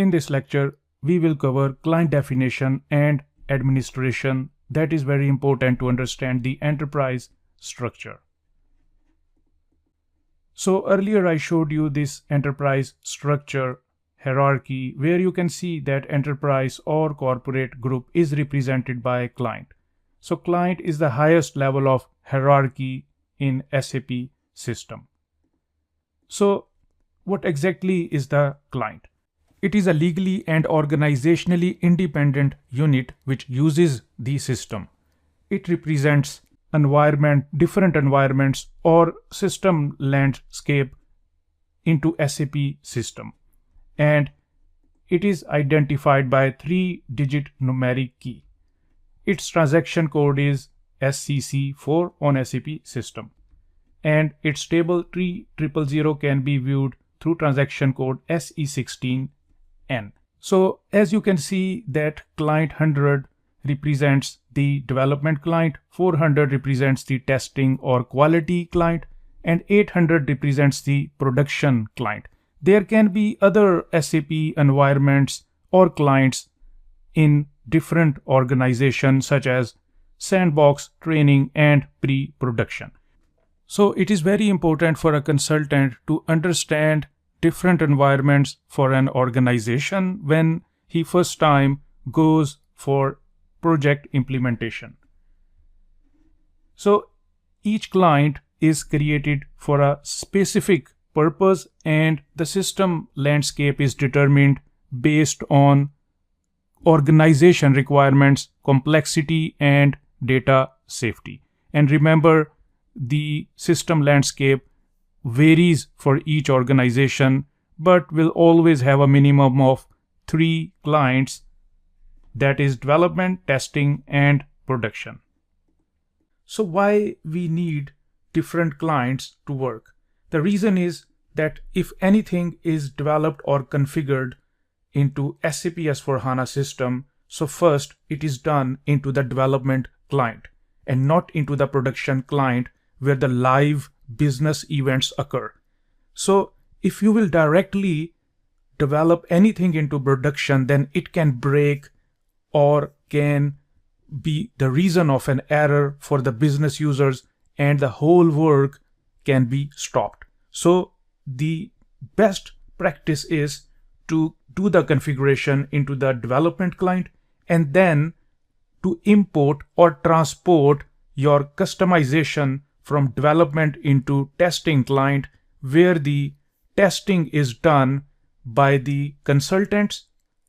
In this lecture, we will cover client definition and administration. That is very important to understand the enterprise structure. So earlier I showed you this enterprise structure hierarchy where you can see that enterprise or corporate group is represented by client. So client is the highest level of hierarchy in SAP system. So what exactly is the client? It is a legally and organizationally independent unit which uses the system. It represents different environments or system landscape into SAP system. And it is identified by a 3-digit numeric key. Its transaction code is SCC4 on SAP system. And its table 3000 can be viewed through transaction code SE16N. So as you can see that client 100 represents the development client, 400 represents the testing or quality client, and 800 represents the production client. There can be other SAP environments or clients in different organizations such as sandbox, training, and pre-production. So it is very important for a consultant to understand different environments for an organization when he first time goes for project implementation. So each client is created for a specific purpose and the system landscape is determined based on organization requirements, complexity, and data safety. And remember, the system landscape varies for each organization but will always have a minimum of 3 clients, that is development, testing, and production. So why we need different clients to work? The reason is that if anything is developed or configured into SAP S/4HANA system, so first it is done into the development client and not into the production client where the live business events occur. So if you will directly develop anything into production, then it can break or can be the reason of an error for the business users and the whole work can be stopped. So the best practice is to do the configuration into the development client and then to import or transport your customization from development into testing client where the testing is done by the consultants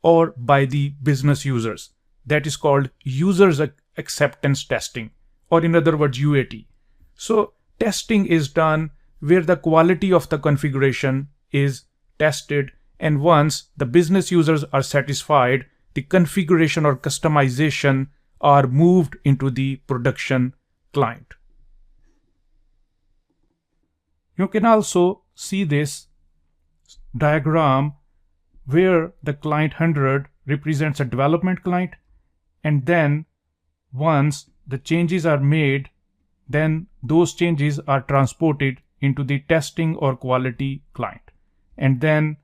or by the business users. That is called users acceptance testing, or in other words UAT. So testing is done where the quality of the configuration is tested, and once the business users are satisfied, the configuration or customization are moved into the production client. You can also see this diagram where the client 100 represents a development client, and then once the changes are made, then those changes are transported into the testing or quality client. And then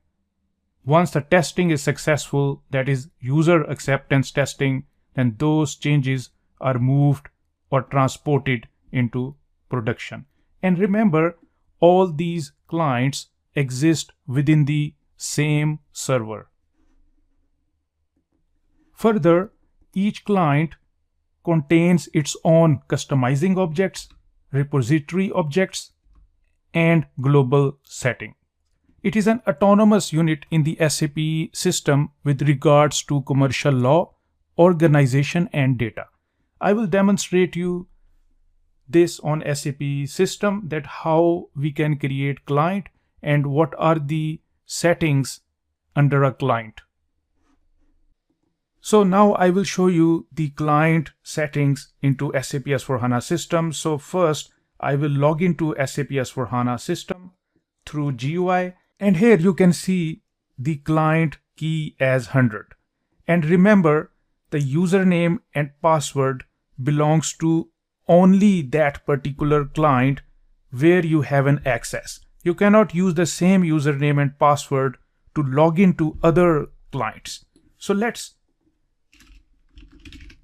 once the testing is successful, that is user acceptance testing, then those changes are moved or transported into production. And remember, all these clients exist within the same server. Further, each client contains its own customizing objects, repository objects, and global setting. It is an autonomous unit in the SAP system with regards to commercial law, organization, and data. I will demonstrate you this on SAP system, that how we can create client and what are the settings under a client. So now I will show you the client settings into SAP S/4HANA system. So first I will log into SAP S/4HANA system through GUI, and here you can see the client key as 100. And remember, the username and password belongs to only that particular client where you have an access. You cannot use the same username and password to log into other clients. So let's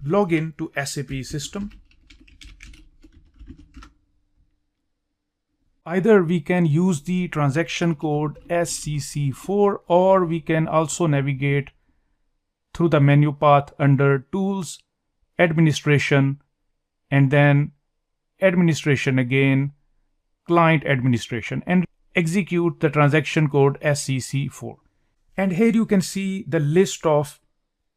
log in to SAP system. Either we can use the transaction code SCC4, or we can also navigate through the menu path under Tools, Administration, and then Administration again, Client Administration, and execute the transaction code SCC4. And here you can see the list of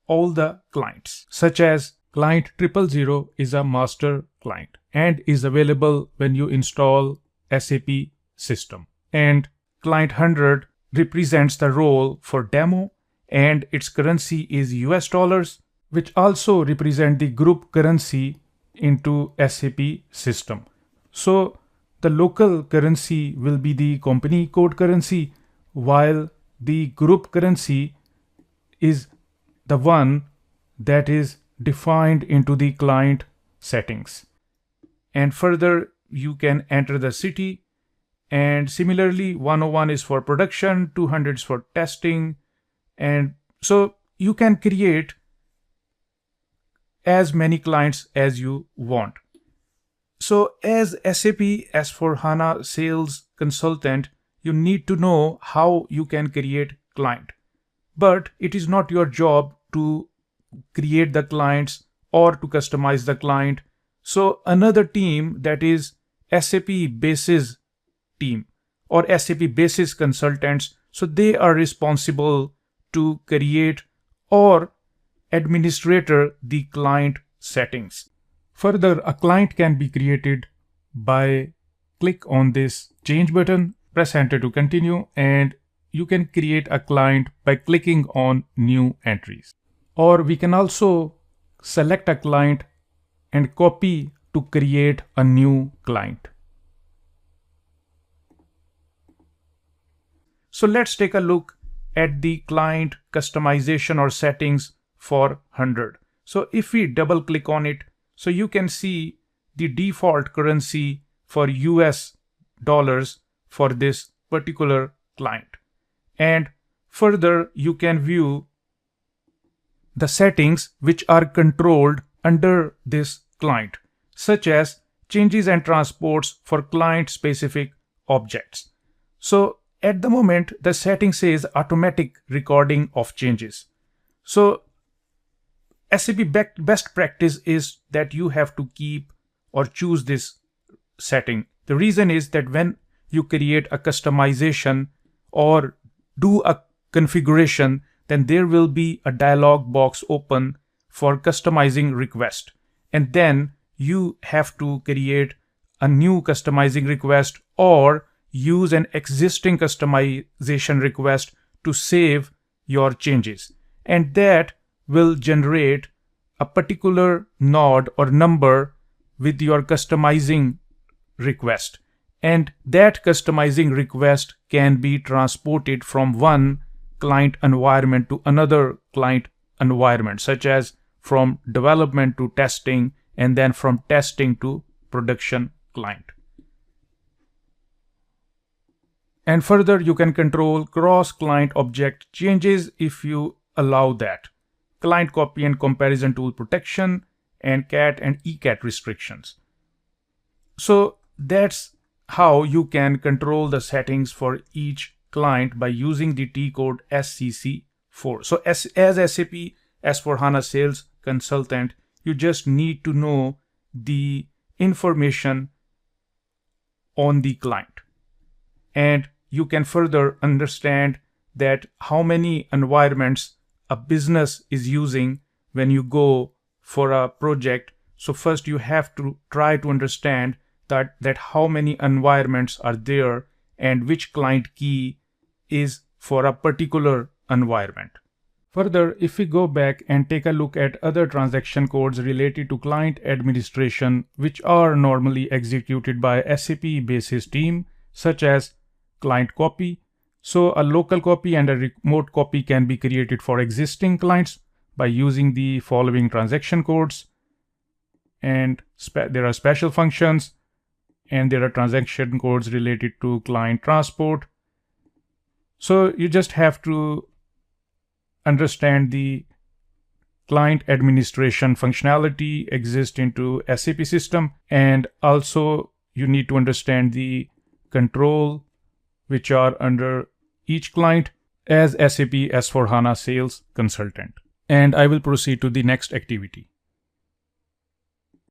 all the clients, such as client 000 is a master client and is available when you install SAP system. And client 100 represents the role for demo, and its currency is US dollars, which also represent the group currency into SAP system. So the local currency will be the company code currency, while the group currency is the one that is defined into the client settings. And further, you can enter the city, and similarly 101 is for production, 200 is for testing, and so you can create as many clients as you want. So as SAP S/4HANA sales consultant, you need to know how you can create client. But it is not your job to create the clients or to customize the client. So another team, that is SAP Basis team or SAP Basis consultants, so they are responsible to create or administrator the client settings. Further, a client can be created by click on this change button, press enter to continue, and you can create a client by clicking on new entries. Or we can also select a client and copy to create a new client. So let's take a look at the client customization or settings for 100. So if we double click on it, so you can see the default currency for US dollars for this particular client. And further, you can view the settings which are controlled under this client, such as changes and transports for client specific objects. So at the moment, the setting says automatic recording of changes. So SAP best practice is that you have to keep or choose this setting. The reason is that when you create a customization or do a configuration, then there will be a dialog box open for customizing request. And then you have to create a new customizing request or use an existing customization request to save your changes. And that will generate a particular node or number with your customizing request. And that customizing request can be transported from one client environment to another client environment, such as from development to testing, and then from testing to production client. And further, you can control cross-client object changes if you allow that. Client copy and comparison tool protection, and CAT and ECAT restrictions. So that's how you can control the settings for each client by using the T code SCC4. So as SAP S/4HANA sales consultant, you just need to know the information on the client. And you can further understand that how many environments a business is using when you go for a project. So first you have to try to understand that how many environments are there and which client key is for a particular environment. Further, if we go back and take a look at other transaction codes related to client administration, which are normally executed by SAP Basis team, such as client copy. So a local copy and a remote copy can be created for existing clients by using the following transaction codes. And there are special functions, and there are transaction codes related to client transport. So you just have to understand the client administration functionality exist into SAP system, and also you need to understand the control which are under each client as SAP S/4HANA sales consultant. And I will proceed to the next activity.